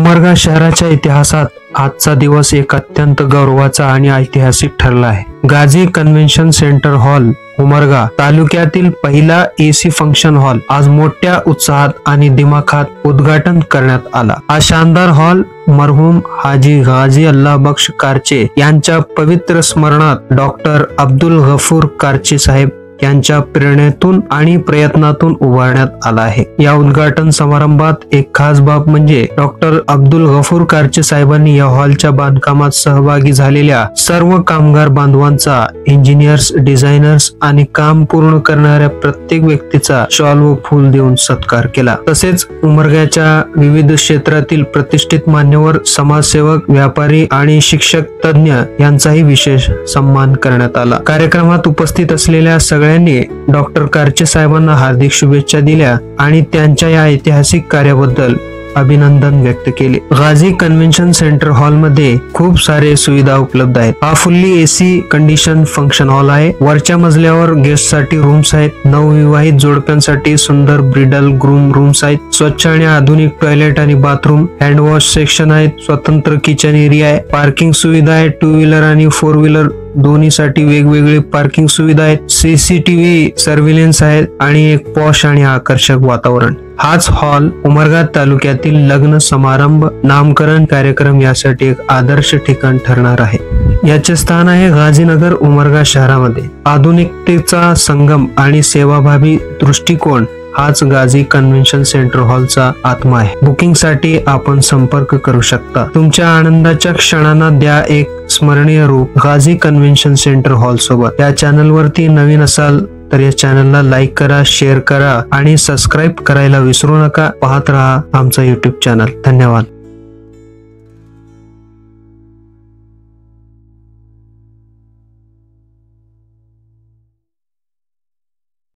उमरगा शहराच्या इतिहासात आजचा दिवस एक अत्यंत गौरवाचा आणि ऐतिहासिक ठरला आहे। Ghazi convention centre hall Umarga तालुक्यातील पहिला एसी फंक्शन हॉल आज मोठ्या उत्साहात आणि दिमाखात उद्घाटन करण्यात आला। हा शानदार हॉल मरहूम हाजी गाझी अल्लाह बख्श कारचे यांच्या पवित्र स्मरणात डॉक्टर अब्दुल गफूर कारचे साहेब यांच्या प्रेरणेतून आणि प्रयत्नातून उभारण्यात आला आहे। या उद्घाटन समारंभात एक खास बाब म्हणजे डॉक्टर अब्दुल गफूर कारचे साहेबांनी या हॉलच्या बांधकामात सहभागी झालेल्या सर्व कामगार बांधवांचा, इंजिनियर्स, डिझायनर्स आणि काम पूर्ण करणाऱ्या प्रत्येक व्यक्तीचा शॉल व फूल देऊन सत्कार केला। तसेच उमरग्याच्या विविध क्षेत्रातील प्रतिष्ठित मान्यवर, समाजसेवक, व्यापारी आणि शिक्षक तज्ञ यांचाही विशेष सन्मान करण्यात आला। कार्यक्रमात उपस्थित असलेल्या सगळ्यांनी डॉक्टर कारचे साहेबांना हार्दिक शुभेच्छा दिल्या आणि त्यांच्या या ऐतिहासिक कार्याबद्दल अभिनंदन व्यक्त केले। गाझी कन्व्हेन्शन सेंटर हॉल मध्ये खूप सारे सुविधा उपलब्ध आहेत। हा fully AC condition function hall आहे। वरच्या मजल्यावर गेस्ट साठी रूम्स आहेत। नवविवाहित जोडप्यांसाठी सुंदर ब्रिडल ग्रूम रूम्स आहेत। स्वच्छ आणि आधुनिक टॉयलेट आणि बाथरूम, हँड वॉश सेक्शन आहेत। स्वतंत्र किचन एरिया आहे। पार्किंग सुविधा आहे। 2 व्हीलर आणि 4 व्हीलर दोन्हीसाठी वेगवेगळे पार्किंग सुविधा आहेत। सीसीटीव्ही सर्व्हिलन्स आहेत आणि एक पॉश आणि आकर्षक वातावरण। हाच हॉल उमरगा तालुक्यातील लग्न समारंभ, नामकरण कार्यक्रम यासाठी एक आदर्श ठिकाण ठरणार आहे। याचे स्थान आहे गाझीनगर उमरगा शहरामध्ये। आधुनिकतेचा संगम आणि सेवाभावी दृष्टिकोन हाच गाझी कन्व्हेन्शन सेंटर हॉलचा आत्मा आहे। बुकिंग साठी आपण संपर्क करू शकता। तुमच्या आनंदाच्या क्षणांना द्या एक स्मरणीय रूप गाझी कन्व्हेन्शन सेंटर हॉल सोबत। या चॅनल वरती नवीन असाल तर या चॅनलला लाईक करा, शेअर करा आणि सबस्क्राईब करायला विसरू नका। पाहत रहा आमचा YouTube चॅनल। धन्यवाद।